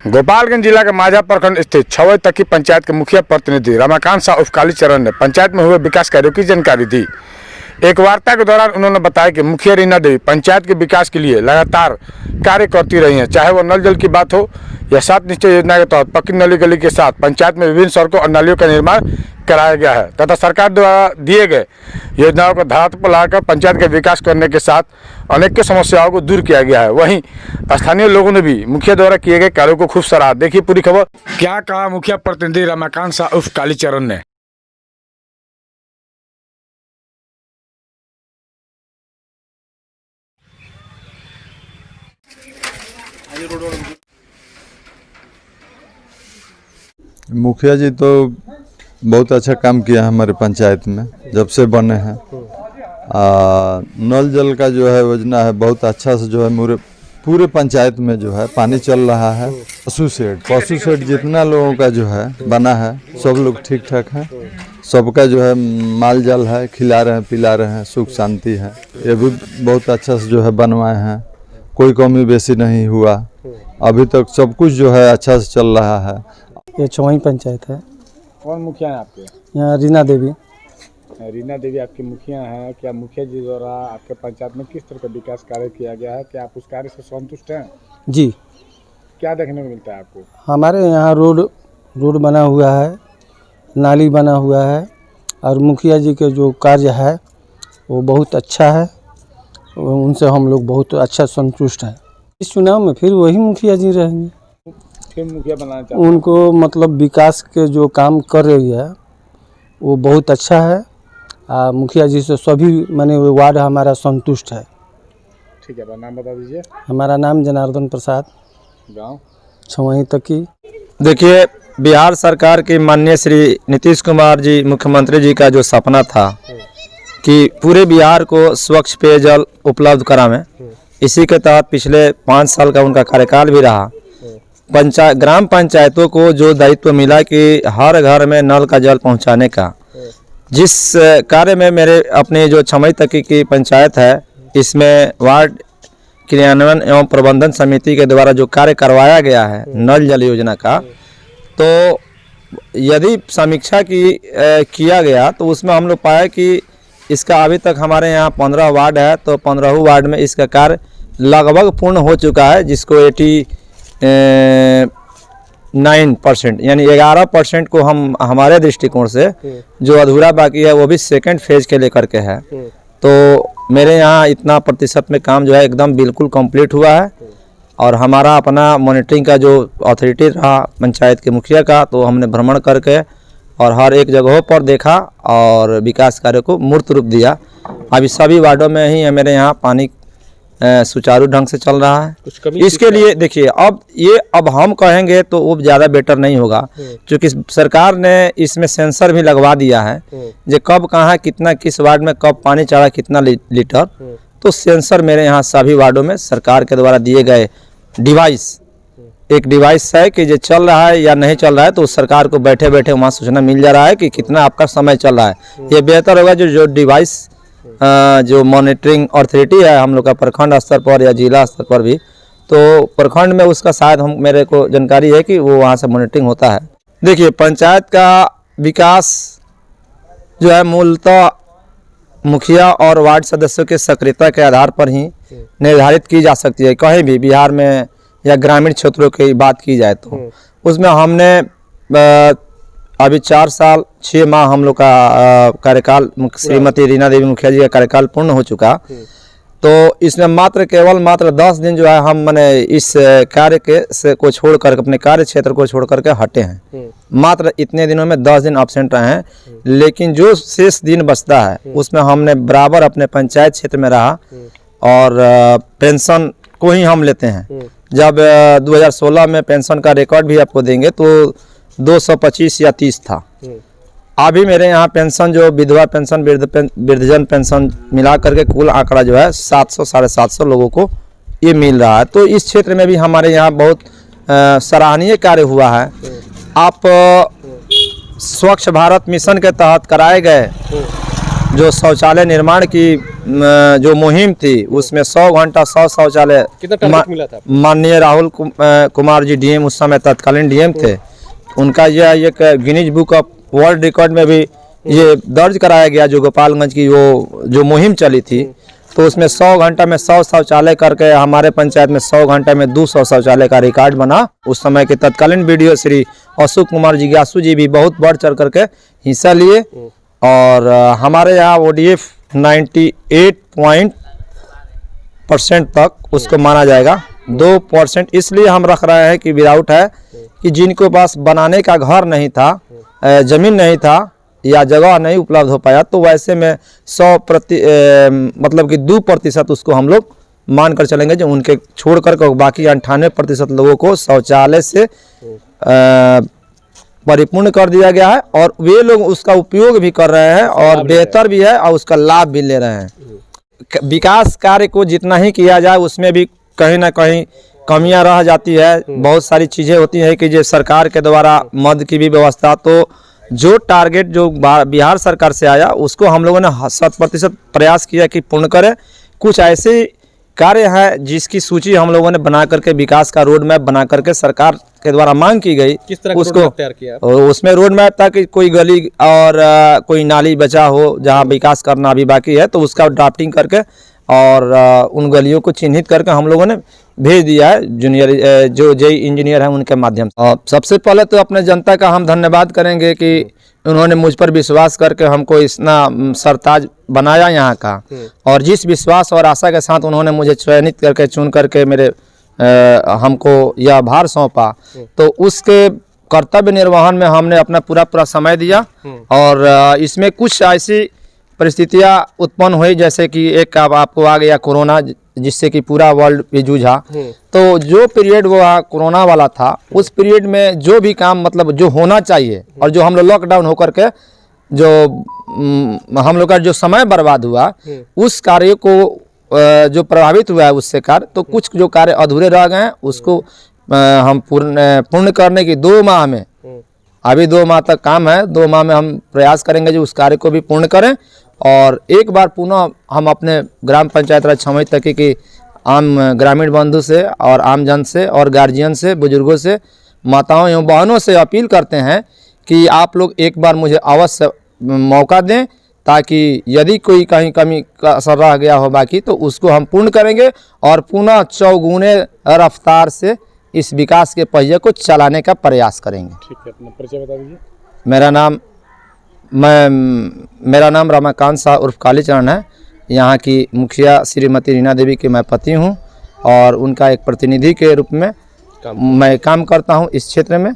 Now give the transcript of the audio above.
गोपालगंज जिला के माझा प्रखंड स्थित छवई तकी पंचायत के मुखिया प्रतिनिधि रमाकांत शाह उर्फ कालीचरण ने पंचायत में हुए विकास कार्यों की जानकारी दी। एक वार्ता के दौरान उन्होंने बताया कि मुखिया रीना देवी पंचायत के विकास के लिए लगातार कार्य करती रही हैं, चाहे वो नल जल की बात हो या 7 निश्चय योजना के तहत पक्की नली गली के साथ पंचायत में विभिन्न सड़कों और नालियों का निर्माण कराया गया है तथा सरकार द्वारा दिए गए योजनाओं को धरातल पर लाकर पंचायत का विकास करने के साथ अनेक समस्याओं को दूर किया गया है। वहीं स्थानीय लोगों ने भी मुखिया द्वारा किए गए कार्यों को खूब सराहा। देखिए पूरी खबर। क्या कहा मुखिया प्रतिनिधि रमाकांत शाह उर्फ कालीचरण ने। मुखिया जी तो बहुत अच्छा काम किया है हमारे पंचायत में जब से बने हैं। नल जल का जो है योजना है बहुत अच्छा से जो है पूरे पंचायत में जो है पानी चल रहा है। पशु शेड जितना लोगों का जो है बना है सब लोग ठीक ठाक हैं। सबका जो है माल जाल है, खिला रहे हैं पिला रहे हैं, सुख शांति है। ये भी बहुत अच्छा से जो है बनवाए हैं, कोई कमी बेसी नहीं हुआ। अभी तक सब कुछ जो है अच्छा से चल रहा है। ये छवई पंचायत है। कौन मुखिया है आपके यहाँ? रीना देवी। रीना देवी आपकी मुखिया हैं। क्या मुखिया जी द्वारा आपके पंचायत में किस तरह का विकास कार्य किया गया है? क्या आप उस कार्य से संतुष्ट हैं? जी। क्या देखने को मिलता है आपको? हमारे यहाँ रोड बना हुआ है, नाली बना हुआ है और मुखिया जी के जो कार्य है वो बहुत अच्छा है। उनसे हम लोग बहुत अच्छा संतुष्ट हैं। इस चुनाव में फिर वही मुखिया जी रहेंगे। फिर मुखिया बनाना चाहते हैं? उनको मतलब विकास के जो काम कर रही है वो बहुत अच्छा है। मुखिया जी से सभी माने वार्ड हमारा संतुष्ट है। ठीक है, नाम बता दीजिए। हमारा नाम जनार्दन प्रसाद, गांव छवई तकी। देखिए, बिहार सरकार की माननीय श्री नीतीश कुमार जी मुख्यमंत्री जी का जो सपना था कि पूरे बिहार को स्वच्छ पेयजल उपलब्ध करावें, इसी के तहत पिछले 5 साल का उनका कार्यकाल भी रहा। ग्राम पंचायतों को जो दायित्व मिला कि हर घर में नल का जल पहुंचाने का, जिस कार्य में मेरे अपने जो छमई तकी की पंचायत है इसमें वार्ड क्रियान्वयन एवं प्रबंधन समिति के द्वारा जो कार्य करवाया गया है नल जल योजना का, तो यदि समीक्षा किया गया तो उसमें हम लोग पाया कि इसका अभी तक हमारे यहाँ 15 वार्ड है, तो 15 वार्ड में इसका कार्य लगभग पूर्ण हो चुका है, जिसको 9% यानी 11% को हम हमारे दृष्टिकोण से जो अधूरा बाकी है वो भी सेकंड फेज के लेकर के है। तो मेरे यहाँ इतना प्रतिशत में काम जो है एकदम बिल्कुल कंप्लीट हुआ है। और हमारा अपना मॉनिटरिंग का जो अथॉरिटी रहा पंचायत के मुखिया का, तो हमने भ्रमण करके और हर एक जगहों पर देखा और विकास कार्य को मूर्त रूप दिया। अभी सभी वार्डों में ही मेरे यहाँ पानी सुचारू ढंग से चल रहा है। इसके लिए देखिए अब हम कहेंगे तो वो ज़्यादा बेटर नहीं होगा, क्योंकि सरकार ने इसमें सेंसर भी लगवा दिया है जो कब कहाँ कितना किस वार्ड में कब पानी चढ़ा कितना लीटर, तो सेंसर मेरे यहाँ सभी वार्डों में सरकार के द्वारा दिए गए एक डिवाइस है कि जो चल रहा है या नहीं चल रहा है, तो सरकार को बैठे बैठे वहाँ सूचना मिल जा रहा है कि कितना आपका समय चल रहा है। ये बेहतर होगा जो डिवाइस जो मॉनिटरिंग अथॉरिटी है हम लोग का प्रखंड स्तर पर या जिला स्तर पर भी, तो प्रखंड में उसका शायद मेरे को जानकारी है कि वो वहाँ से मॉनिटरिंग होता है। देखिए, पंचायत का विकास जो है मूलतः मुखिया और वार्ड सदस्यों के सक्रियता के आधार पर ही निर्धारित की जा सकती है। कहीं भी बिहार में या ग्रामीण क्षेत्रों की बात की जाए तो उसमें हमने अभी 4 साल 6 माह हम लोग का कार्यकाल श्रीमती रीना देवी मुखिया जी का कार्यकाल पूर्ण हो चुका। तो इसमें केवल 10 दिन जो है हम मैंने इस कार्य को छोड़कर अपने कार्य क्षेत्र को छोड़ करके हटे हैं। मात्र इतने दिनों में 10 दिन एब्सेंट रहे हैं, लेकिन जो शेष दिन बचता है उसमें हमने बराबर अपने पंचायत क्षेत्र में रहा और पेंशन को ही हम लेते हैं। जब 2016 में पेंशन का रिकॉर्ड भी आपको देंगे तो 225 या 30 था। अभी मेरे यहाँ पेंशन जो विधवा पेंशन वृद्धजन पेंशन मिला करके कुल आंकड़ा जो है 700-750 लोगों को ये मिल रहा है। तो इस क्षेत्र में भी हमारे यहाँ बहुत सराहनीय कार्य हुआ है। आप स्वच्छ भारत मिशन के तहत कराए गए जो शौचालय निर्माण की जो मुहिम थी उसमें 100 घंटा 100 शौचालय कितना टारगेट मिला था? माननीय राहुल कुमार जी डीएम उस समय तत्कालीन डीएम थे, उनका यह एक Guinness book of world record में भी ये दर्ज कराया गया। जो गोपालगंज की वो जो मुहिम चली थी तो उसमें 100 घंटा में 100 शौचालय करके हमारे पंचायत में 100 घंटे में 200 शौचालय का रिकॉर्ड बना। उस समय के तत्कालीन बीडीओ श्री अशोक कुमार जिज्ञासु जी भी बहुत बढ़ चढ़ करके हिस्सा लिए और हमारे यहाँ ODF 98% तक उसको माना जाएगा। 2% इसलिए हम रख रहे हैं कि विदाउट है कि जिनको पास बनाने का घर नहीं था, जमीन नहीं था या जगह नहीं उपलब्ध हो पाया, तो वैसे में मतलब कि 2% उसको हम लोग मान कर चलेंगे जो उनके छोड़ कर बाकी 98% लोगों को शौचालय से परिपूर्ण कर दिया गया है और वे लोग उसका उपयोग भी कर रहे हैं और बेहतर भी है और उसका लाभ भी ले रहे हैं। विकास कार्य को जितना ही किया जाए उसमें भी कहीं ना कहीं कमियां रह जाती है। बहुत सारी चीज़ें होती हैं कि जो सरकार के द्वारा मद की भी व्यवस्था, तो जो टारगेट जो बिहार सरकार से आया उसको हम लोगों ने 100% प्रयास किया कि पूर्ण करें। कुछ ऐसे कार्य है जिसकी सूची हम लोगों ने बना करके विकास का रोड मैप बना करके सरकार के द्वारा मांग की गई। किस तरह का उसको रोड मैप तैयार किया? उसमें रोड मैप था कि कोई गली और कोई नाली बचा हो जहां विकास करना अभी बाकी है तो उसका ड्राफ्टिंग करके और उन गलियों को चिन्हित करके हम लोगों ने भेज दिया है जूनियर जो जेई इंजीनियर हैं उनके माध्यम से। सबसे पहले तो अपने जनता का हम धन्यवाद करेंगे कि उन्होंने मुझ पर विश्वास करके हमको इतना सरताज बनाया यहाँ का, और जिस विश्वास और आशा के साथ उन्होंने मुझे चयनित करके चुन करके मेरे हमको यह भार सौंपा, तो उसके कर्तव्य निर्वहन में हमने अपना पूरा समय दिया। और इसमें कुछ ऐसी परिस्थितियां उत्पन्न हुई जैसे कि एक आपको आ गया कोरोना, जिससे कि पूरा वर्ल्ड भी जूझा। तो जो पीरियड वो कोरोना वाला था उस पीरियड में जो भी काम मतलब जो होना चाहिए और जो हम लोग लॉकडाउन होकर के जो हम लोग का जो समय बर्बाद हुआ उस कार्य को जो प्रभावित हुआ है उससे कार्य, तो कुछ जो कार्य अधूरे रह गए हैं उसको हम पूर्ण करने की 2 माह में, अभी 2 माह तक काम है, 2 माह में हम प्रयास करेंगे जो उस कार्य को भी पूर्ण करें। और एक बार पुनः हम अपने ग्राम पंचायत राज छमई तक की आम ग्रामीण बंधु से और आम जन से और गार्जियन से, बुजुर्गों से, माताओं एवं बहनों से अपील करते हैं कि आप लोग एक बार मुझे अवश्य मौका दें, ताकि यदि कोई कहीं कमी का असर रह गया हो बाकी तो उसको हम पूर्ण करेंगे और पुनः चौगुने रफ्तार से इस विकास के पहिए को चलाने का प्रयास करेंगे। ठीक है, अपना परिचय बता दीजिए। मेरा नाम रमाकांत शाह उर्फ कालीचरण है। यहाँ की मुखिया श्रीमती रीना देवी के मैं पति हूँ और उनका एक प्रतिनिधि के रूप में मैं काम करता हूँ इस क्षेत्र में।